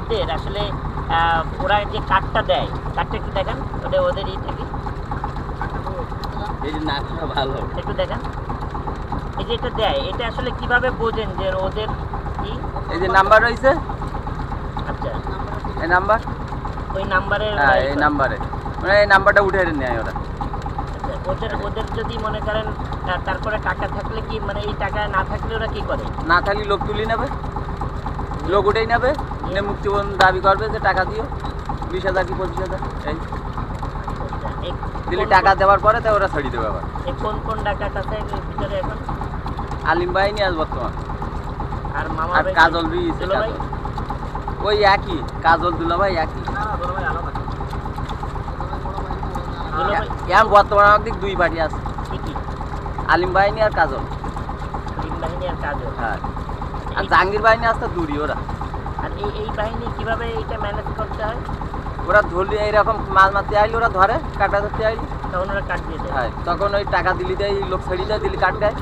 ডাকাতদের আসলে ওরা যে কার্ডটা দেয়, কার্ডটা একটু দেখান, ওটা ওদের ই থেকে এই যে নাকটা ভালো, একটু দেখান। এই যে এটা দেয়, এটা আসলে কিভাবে বোঝেন যে ওদের কি? এই যে নাম্বার রয়েছে, আচ্ছা, এই নাম্বার, ওই নাম্বারের হ্যাঁ এই নাম্বারে, মানে এই নাম্বারটা উঠে নেয় ওরা। ওদের ওদের যদি মনে করেন তারপরে টাকা থাকলে কি, মানে এই টাকা না থাকলে ওরা কি করে? না থাকলে লোক তুলি নেবে, লোক উঠেই নেবে, নিয়ে মুক্তিপণ দাবি করবে যে টাকা দিও 20,000 কি 25,000, এই দিলে টাকা দেওয়ার পরে তো ওরা ছাড়িয়ে দেবে আবার। কোন কোন ডাকাত আছে এর ভিতরে এখন? আলিম বাহিনী আজ বর্তমান, আর মামা আর ভাই, কাজল বি দুলা ভাই? ওই একই, কাজল দুলা ভাই একই। দুলা ভাই এখন বর্তমান আমার দিক দুই পার্টি আছে, কি কি? আলিম বাহিনী আর কাজল। আলিম বাহিনী আর কাজল। হ্যাঁ, আর জাহাঙ্গীর বাহিনী আসতে দূরই ওরা। আর এই বাহিনী কিভাবে এইটা ম্যানেজ করতে হয়? ওরা ধরলে এইরকম মাছ মারতে আইলে ওরা ধরে, কাটা ধরতে আইলে, তখন ওরা কাট দিয়ে দেয়। হ্যাঁ তখন ওই টাকা দিলি দেয়, লোক ছেড়ে দেয়, দিলি কাট দেয়।